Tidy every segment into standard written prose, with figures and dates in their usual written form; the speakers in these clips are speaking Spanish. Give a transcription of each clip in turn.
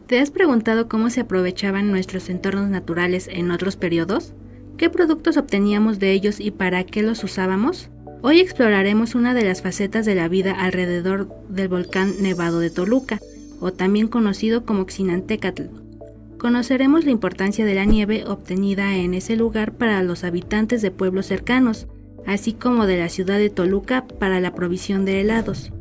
¿Te has preguntado cómo se aprovechaban nuestros entornos naturales en otros periodos? ¿Qué productos obteníamos de ellos y para qué los usábamos? Hoy exploraremos una de las facetas de la vida alrededor del volcán Nevado de Toluca, o también conocido como Xinantécatl. Conoceremos la importancia de la nieve obtenida en ese lugar para los habitantes de pueblos cercanos, así como de la ciudad de Toluca para la provisión de helados.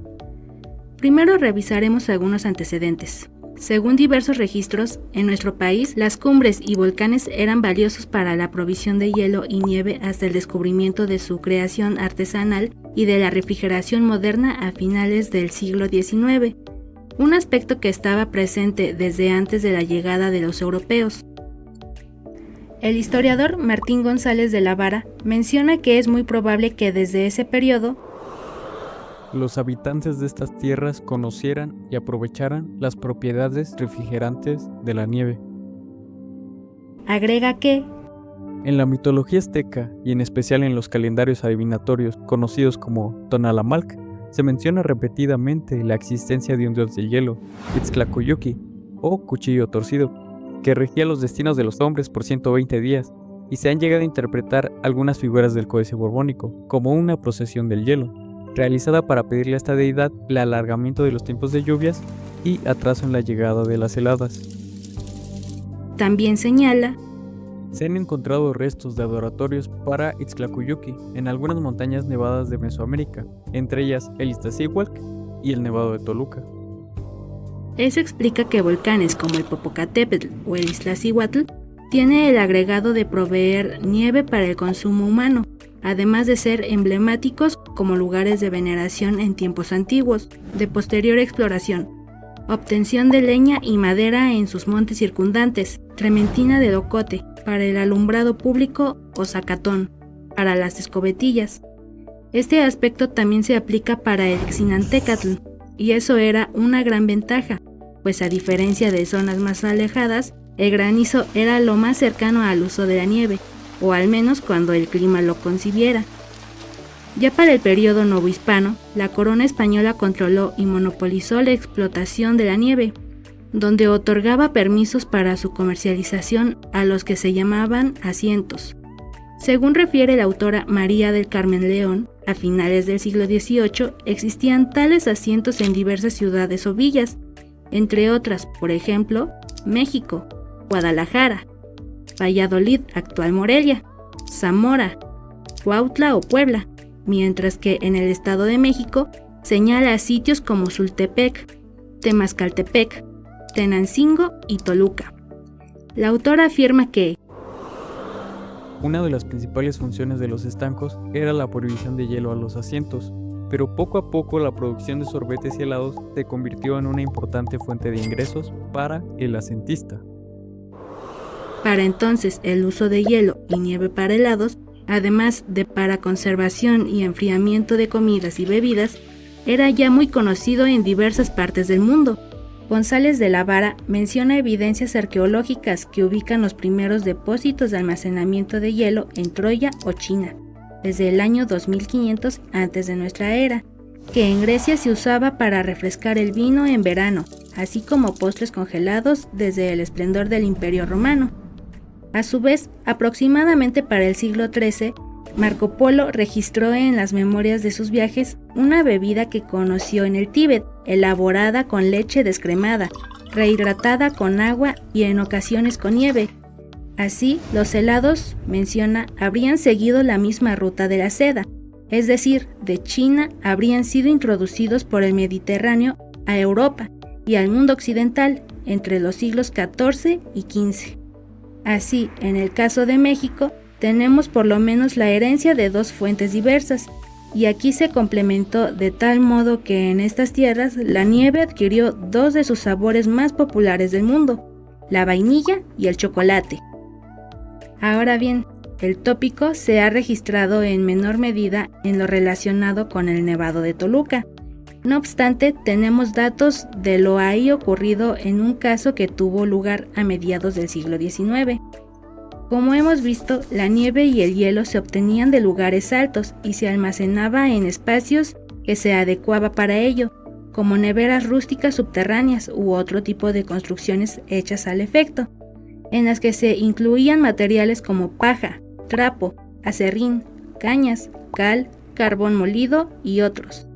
Primero revisaremos algunos antecedentes. Según diversos registros, en nuestro país las cumbres y volcanes eran valiosos para la provisión de hielo y nieve hasta el descubrimiento de su creación artesanal y de la refrigeración moderna a finales del siglo XIX, un aspecto que estaba presente desde antes de la llegada de los europeos. El historiador Martín González de la Vara menciona que es muy probable que desde ese periodo los habitantes de estas tierras conocieran y aprovecharan las propiedades refrigerantes de la nieve. Agrega que en la mitología azteca, y en especial en los calendarios adivinatorios conocidos como Tonalamalc, se menciona repetidamente la existencia de un dios de hielo, Itztlacuyuki, o cuchillo torcido, que regía los destinos de los hombres por 120 días, y se han llegado a interpretar algunas figuras del Códice Borbónico como una procesión del hielo, realizada para pedirle a esta deidad el alargamiento de los tiempos de lluvias y atraso en la llegada de las heladas. También señala: se han encontrado restos de adoratorios para Itztlacuyuki en algunas montañas nevadas de Mesoamérica, entre ellas el Iztaccíhuatl y el Nevado de Toluca. Eso explica que volcanes como el Popocatépetl o el Iztaccíhuatl tiene el agregado de proveer nieve para el consumo humano, además de ser emblemáticos como lugares de veneración en tiempos antiguos, de posterior exploración, obtención de leña y madera en sus montes circundantes, trementina de locote, para el alumbrado público o zacatón, para las escobetillas. Este aspecto también se aplica para el Xinantécatl, y eso era una gran ventaja, pues a diferencia de zonas más alejadas, el granizo era lo más cercano al uso de la nieve, o al menos cuando el clima lo concibiera. Ya para el periodo novohispano, la corona española controló y monopolizó la explotación de la nieve, donde otorgaba permisos para su comercialización a los que se llamaban asientos. Según refiere la autora María del Carmen León, a finales del siglo XVIII existían tales asientos en diversas ciudades o villas, entre otras, por ejemplo, México, Guadalajara, Valladolid, actual Morelia, Zamora, Cuautla o Puebla, mientras que en el Estado de México señala sitios como Sultepec, Temascaltepec, Tenancingo y Toluca. La autora afirma que una de las principales funciones de los estancos era la provisión de hielo a los asientos, pero poco a poco la producción de sorbetes y helados se convirtió en una importante fuente de ingresos para el asentista. Para entonces el uso de hielo y nieve para helados, además de para conservación y enfriamiento de comidas y bebidas, era ya muy conocido en diversas partes del mundo. González de la Vara menciona evidencias arqueológicas que ubican los primeros depósitos de almacenamiento de hielo en Troya o China, desde el año 2500 antes de nuestra era, que en Grecia se usaba para refrescar el vino en verano, así como postres congelados desde el esplendor del Imperio Romano. A su vez, aproximadamente para el siglo XIII, Marco Polo registró en las memorias de sus viajes una bebida que conoció en el Tíbet, elaborada con leche descremada, rehidratada con agua y en ocasiones con nieve. Así, los helados, menciona, habrían seguido la misma ruta de la seda, es decir, de China habrían sido introducidos por el Mediterráneo a Europa y al mundo occidental entre los siglos XIV y XV. Así, en el caso de México, tenemos por lo menos la herencia de dos fuentes diversas, y aquí se complementó de tal modo que en estas tierras la nieve adquirió dos de sus sabores más populares del mundo, la vainilla y el chocolate. Ahora bien, el tópico se ha registrado en menor medida en lo relacionado con el Nevado de Toluca. No obstante, tenemos datos de lo ahí ocurrido en un caso que tuvo lugar a mediados del siglo XIX. Como hemos visto, la nieve y el hielo se obtenían de lugares altos y se almacenaba en espacios que se adecuaba para ello, como neveras rústicas subterráneas u otro tipo de construcciones hechas al efecto, en las que se incluían materiales como paja, trapo, acerrín, cañas, cal, carbón molido y otros.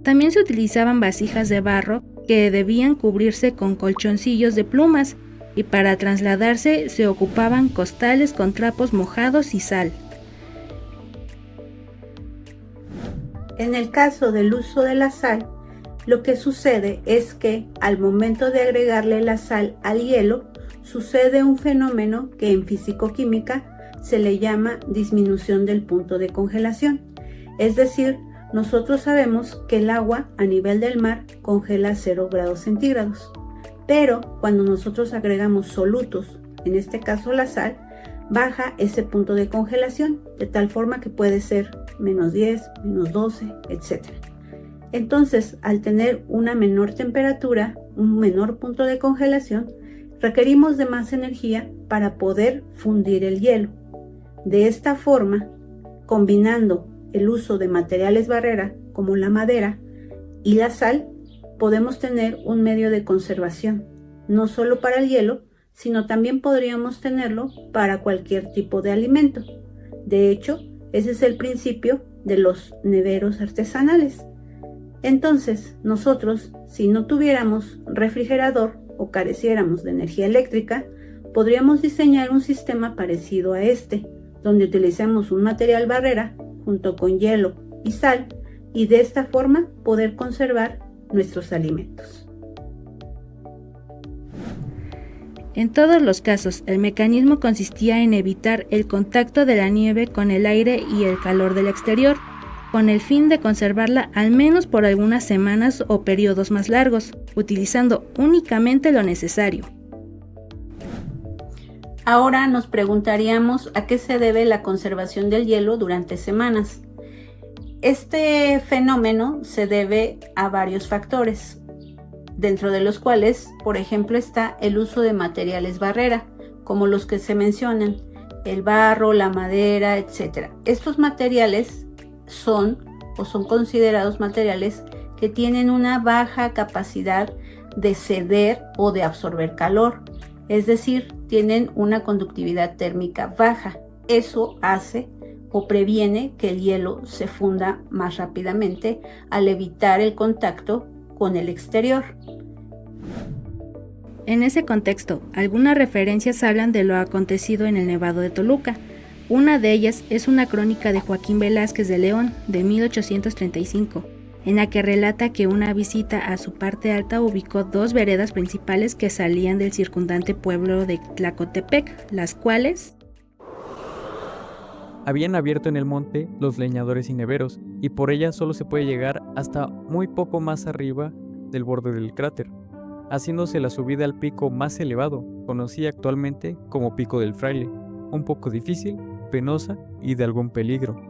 También se utilizaban vasijas de barro que debían cubrirse con colchoncillos de plumas, y para trasladarse se ocupaban costales con trapos mojados y sal. En el caso del uso de la sal, lo que sucede es que al momento de agregarle la sal al hielo, sucede un fenómeno que en fisicoquímica se le llama disminución del punto de congelación. Es decir, nosotros sabemos que el agua a nivel del mar congela a 0 grados centígrados, pero cuando nosotros agregamos solutos, en este caso la sal, baja ese punto de congelación, de tal forma que puede ser -10, -12, etc. Entonces, al tener una menor temperatura, un menor punto de congelación, requerimos de más energía para poder fundir el hielo. De esta forma, combinando el uso de materiales barrera como la madera y la sal, podemos tener un medio de conservación, no solo para el hielo, sino también podríamos tenerlo para cualquier tipo de alimento. De hecho, ese es el principio de los neveros artesanales. Entonces, nosotros, si no tuviéramos refrigerador o careciéramos de energía eléctrica, podríamos diseñar un sistema parecido a este, donde utilicemos un material barrera junto con hielo y sal, y de esta forma poder conservar nuestros alimentos. En todos los casos, el mecanismo consistía en evitar el contacto de la nieve con el aire y el calor del exterior, con el fin de conservarla al menos por algunas semanas o periodos más largos, utilizando únicamente lo necesario. Ahora nos preguntaríamos a qué se debe la conservación del hielo durante semanas. Este fenómeno se debe a varios factores, dentro de los cuales, por ejemplo, está el uso de materiales barrera, como los que se mencionan, el barro, la madera, etc. Estos materiales son considerados materiales que tienen una baja capacidad de ceder o de absorber calor, es decir, tienen una conductividad térmica baja. Eso hace o previene que el hielo se funda más rápidamente al evitar el contacto con el exterior. En ese contexto, algunas referencias hablan de lo acontecido en el Nevado de Toluca. Una de ellas es una crónica de Joaquín Velázquez de León de 1835, en la que relata que una visita a su parte alta ubicó 2 veredas principales que salían del circundante pueblo de Tlacotepec, las cuales habían abierto en el monte los leñadores y neveros, y por ellas solo se puede llegar hasta muy poco más arriba del borde del cráter, haciéndose la subida al pico más elevado, conocido actualmente como Pico del Fraile, un poco difícil, penosa y de algún peligro.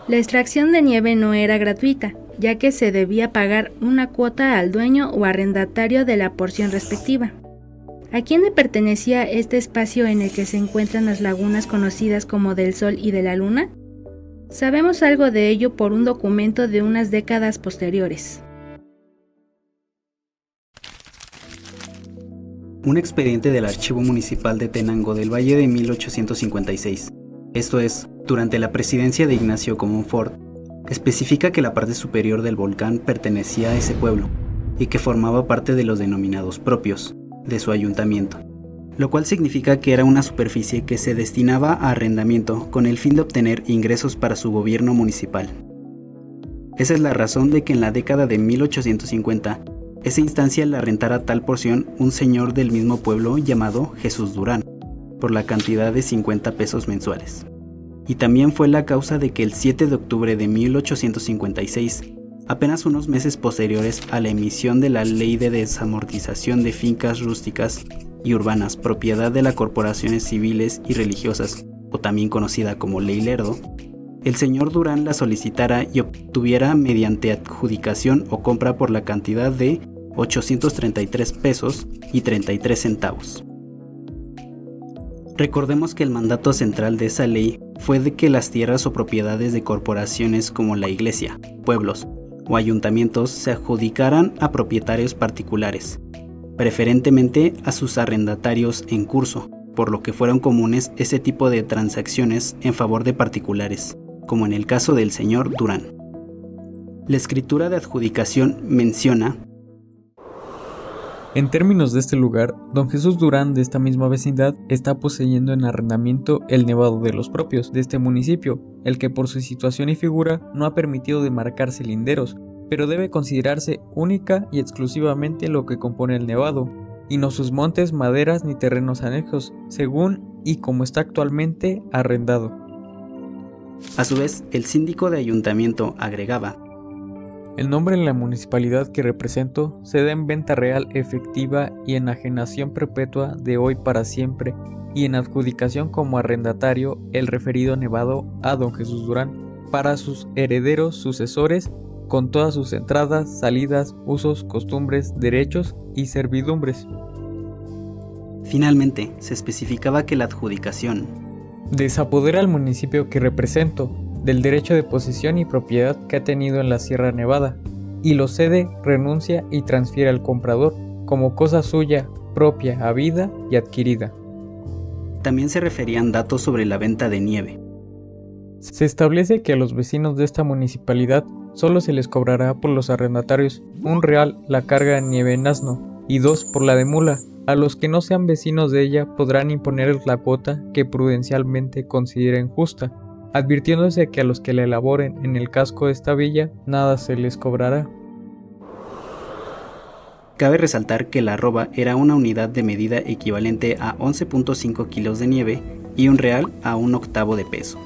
La extracción de nieve no era gratuita, ya que se debía pagar una cuota al dueño o arrendatario de la porción respectiva. ¿A quién le pertenecía este espacio en el que se encuentran las lagunas conocidas como del Sol y de la Luna? Sabemos algo de ello por un documento de unas décadas posteriores. Un expediente del Archivo Municipal de Tenango del Valle de 1856, esto es, durante la presidencia de Ignacio Comonfort, especifica que la parte superior del volcán pertenecía a ese pueblo y que formaba parte de los denominados propios de su ayuntamiento, lo cual significa que era una superficie que se destinaba a arrendamiento con el fin de obtener ingresos para su gobierno municipal. Esa es la razón de que en la década de 1850 esa instancia la rentara tal porción un señor del mismo pueblo llamado Jesús Durán, por la cantidad de 50 pesos mensuales. Y también fue la causa de que el 7 de octubre de 1856, apenas unos meses posteriores a la emisión de la Ley de Desamortización de Fincas Rústicas y Urbanas, propiedad de las corporaciones civiles y religiosas, o también conocida como Ley Lerdo, el señor Durán la solicitara y obtuviera mediante adjudicación o compra por la cantidad de 833 pesos y 33 centavos. Recordemos que el mandato central de esa ley fue de que las tierras o propiedades de corporaciones como la iglesia, pueblos o ayuntamientos se adjudicaran a propietarios particulares, preferentemente a sus arrendatarios en curso, por lo que fueron comunes ese tipo de transacciones en favor de particulares, como en el caso del señor Durán. La escritura de adjudicación menciona: en términos de este lugar, don Jesús Durán de esta misma vecindad está poseyendo en arrendamiento el nevado de los propios de este municipio, el que por su situación y figura no ha permitido demarcarse linderos, pero debe considerarse única y exclusivamente lo que compone el nevado, y no sus montes, maderas ni terrenos anexos, según y como está actualmente arrendado. A su vez, el síndico de ayuntamiento agregaba: el nombre en la municipalidad que represento se da en venta real efectiva y enajenación perpetua de hoy para siempre, y en adjudicación como arrendatario el referido nevado a don Jesús Durán, para sus herederos sucesores, con todas sus entradas, salidas, usos, costumbres, derechos y servidumbres. Finalmente, se especificaba que la adjudicación desapodera al municipio que represento del derecho de posesión y propiedad que ha tenido en la Sierra Nevada, y lo cede, renuncia y transfiere al comprador como cosa suya, propia, habida y adquirida. También se referían datos sobre la venta de nieve. Se establece que a los vecinos de esta municipalidad solo se les cobrará por los arrendatarios R$1 la carga de nieve en asno y 2 por la de mula. A los que no sean vecinos de ella podrán imponerles la cuota que prudencialmente consideren justa, advirtiéndose que a los que la elaboren en el casco de esta villa nada se les cobrará. Cabe resaltar que la arroba era una unidad de medida equivalente a 11.5 kilos de nieve y R$1 a 1/8 de peso.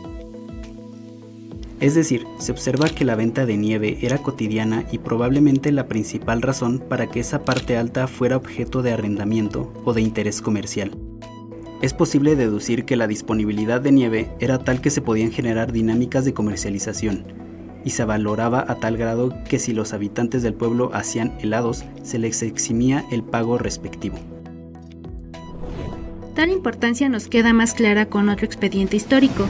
Es decir, se observa que la venta de nieve era cotidiana y probablemente la principal razón para que esa parte alta fuera objeto de arrendamiento o de interés comercial. Es posible deducir que la disponibilidad de nieve era tal que se podían generar dinámicas de comercialización, y se valoraba a tal grado que si los habitantes del pueblo hacían helados, se les eximía el pago respectivo. Tal importancia nos queda más clara con otro expediente histórico,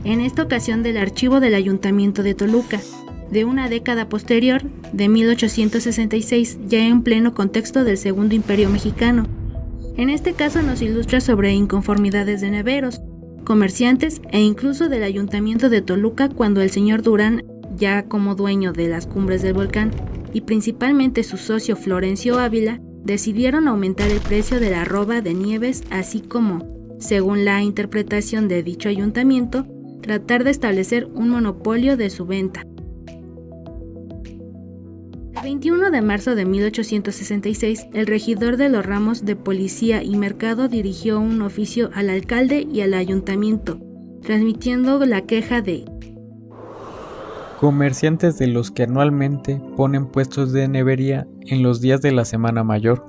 en esta ocasión del archivo del Ayuntamiento de Toluca, de una década posterior, de 1866, ya en pleno contexto del Segundo Imperio Mexicano. En este caso nos ilustra sobre inconformidades de neveros, comerciantes e incluso del Ayuntamiento de Toluca cuando el señor Durán, ya como dueño de las cumbres del volcán, y principalmente su socio Florencio Ávila, decidieron aumentar el precio de la arroba de nieves, así como, según la interpretación de dicho ayuntamiento, tratar de establecer un monopolio de su venta. El 21 de marzo de 1866, el regidor de los ramos de Policía y Mercado dirigió un oficio al alcalde y al ayuntamiento, transmitiendo la queja de comerciantes de los que anualmente ponen puestos de nevería en los días de la Semana Mayor,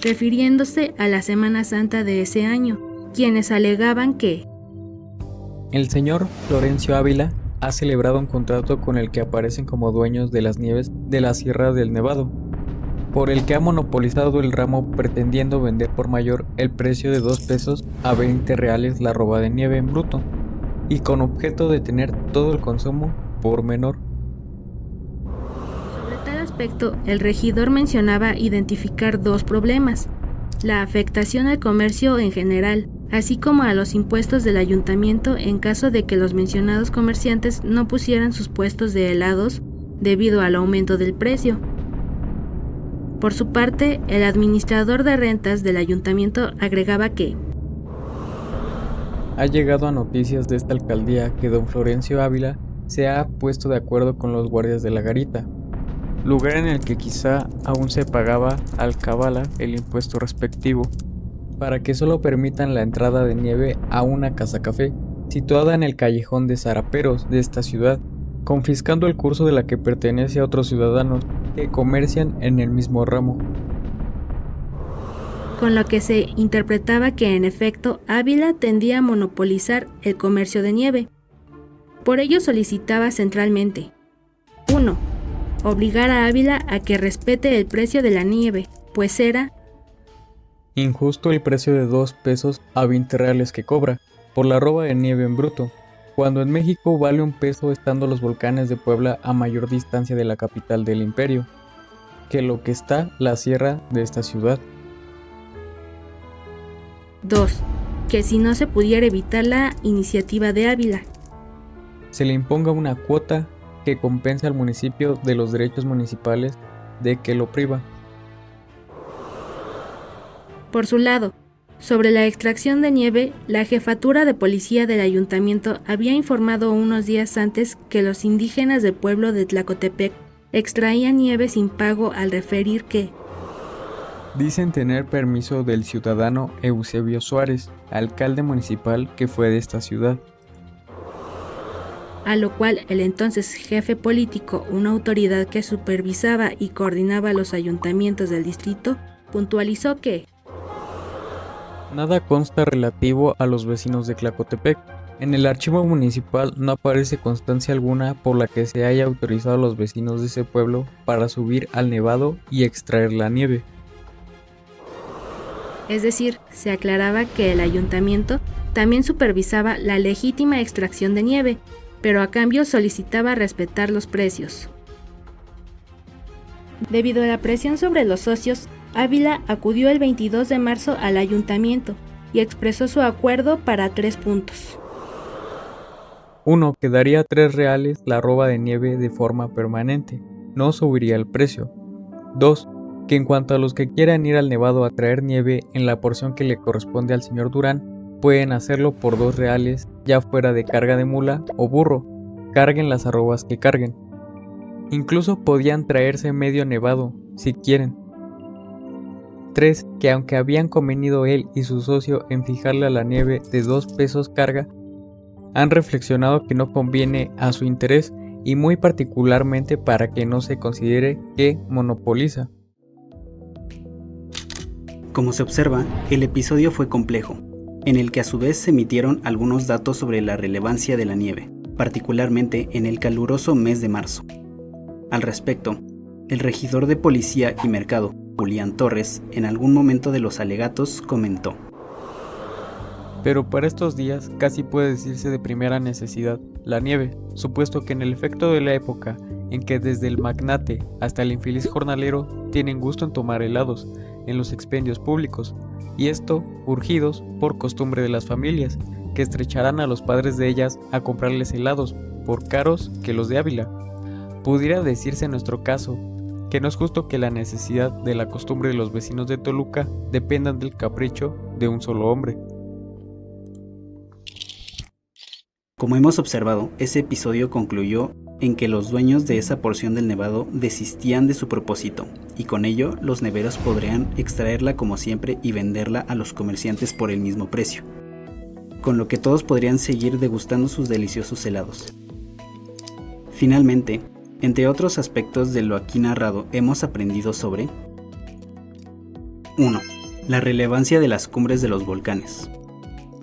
refiriéndose a la Semana Santa de ese año, quienes alegaban que el señor Florencio Ávila ha celebrado un contrato con el que aparecen como dueños de las nieves de la Sierra del Nevado, por el que ha monopolizado el ramo pretendiendo vender por mayor el precio de 2 pesos a 20 reales la arroba de nieve en bruto, y con objeto de tener todo el consumo por menor. Sobre tal aspecto, el regidor mencionaba identificar 2 problemas: la afectación al comercio en general, así como a los impuestos del ayuntamiento en caso de que los mencionados comerciantes no pusieran sus puestos de helados debido al aumento del precio. Por su parte, el administrador de rentas del ayuntamiento agregaba que ha llegado a noticias de esta alcaldía que don Florencio Ávila se ha puesto de acuerdo con los guardias de la garita, lugar en el que quizá aún se pagaba al cabala el impuesto respectivo, para que solo permitan la entrada de nieve a una casa café, situada en el callejón de Zaraperos de esta ciudad, confiscando el curso de la que pertenece a otros ciudadanos que comercian en el mismo ramo. Con lo que se interpretaba que en efecto Ávila tendía a monopolizar el comercio de nieve. Por ello solicitaba centralmente: 1. Obligar a Ávila a que respete el precio de la nieve, pues era injusto el precio de 2 pesos a 20 reales que cobra por la arroba de nieve en bruto, cuando en México vale un peso estando los volcanes de Puebla a mayor distancia de la capital del imperio que lo que está la sierra de esta ciudad. 2. Que si no se pudiera evitar la iniciativa de Ávila. Se le imponga una cuota que compense al municipio de los derechos municipales de que lo priva. Por su lado, sobre la extracción de nieve, la jefatura de policía del ayuntamiento había informado unos días antes que los indígenas del pueblo de Tlacotepec extraían nieve sin pago al referir que dicen tener permiso del ciudadano Eusebio Suárez, alcalde municipal que fue de esta ciudad. A lo cual el entonces jefe político, una autoridad que supervisaba y coordinaba los ayuntamientos del distrito, puntualizó que nada consta relativo a los vecinos de Tlacotepec. En el archivo municipal no aparece constancia alguna por la que se haya autorizado a los vecinos de ese pueblo para subir al nevado y extraer la nieve. Es decir, se aclaraba que el ayuntamiento también supervisaba la legítima extracción de nieve, pero a cambio solicitaba respetar los precios. Debido a la presión sobre los socios, Ávila acudió el 22 de marzo al ayuntamiento y expresó su acuerdo para 3 puntos. 1. Que daría 3 reales la roba de nieve de forma permanente, no subiría el precio. 2. Que en cuanto a los que quieran ir al nevado a traer nieve en la porción que le corresponde al señor Durán, pueden hacerlo por 2 reales, ya fuera de carga de mula o burro, carguen las arrobas que carguen. Incluso podían traerse medio nevado, si quieren. 3. Que aunque habían convenido él y su socio en fijarle a la nieve de 2 pesos carga, han reflexionado que no conviene a su interés y muy particularmente para que no se considere que monopoliza. Como se observa, el episodio fue complejo, en el que a su vez se emitieron algunos datos sobre la relevancia de la nieve, particularmente en el caluroso mes de marzo. Al respecto, el regidor de Policía y Mercado, Julián Torres, en algún momento de los alegatos comentó: pero para estos días casi puede decirse de primera necesidad la nieve, supuesto que en el efecto de la época en que desde el magnate hasta el infeliz jornalero tienen gusto en tomar helados en los expendios públicos, y esto urgidos por costumbre de las familias, que estrecharán a los padres de ellas a comprarles helados, por caros que los de Ávila. Pudiera decirse en nuestro caso que no es justo que la necesidad de la costumbre de los vecinos de Toluca dependan del capricho de un solo hombre. Como hemos observado, ese episodio concluyó en que los dueños de esa porción del nevado desistían de su propósito, y con ello los neveros podrían extraerla como siempre y venderla a los comerciantes por el mismo precio, con lo que todos podrían seguir degustando sus deliciosos helados. Finalmente, entre otros aspectos de lo aquí narrado, hemos aprendido sobre 1. La relevancia de las cumbres de los volcanes.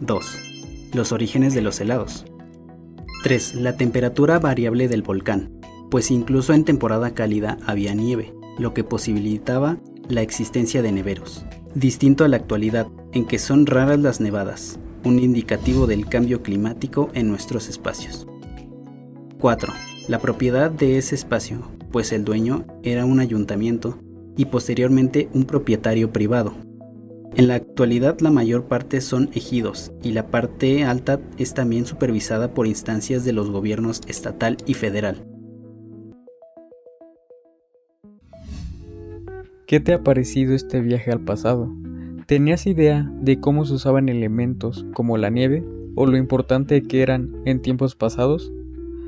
2. Los orígenes de los helados. 3. La temperatura variable del volcán, pues incluso en temporada cálida había nieve, lo que posibilitaba la existencia de neveros, distinto a la actualidad, en que son raras las nevadas, un indicativo del cambio climático en nuestros espacios. 4. La propiedad de ese espacio, pues el dueño era un ayuntamiento y posteriormente un propietario privado. En la actualidad la mayor parte son ejidos y la parte alta es también supervisada por instancias de los gobiernos estatal y federal. ¿Qué te ha parecido este viaje al pasado? ¿Tenías idea de cómo se usaban elementos como la nieve o lo importante que eran en tiempos pasados?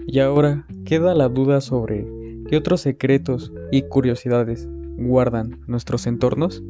Y ahora queda la duda sobre qué otros secretos y curiosidades guardan nuestros entornos.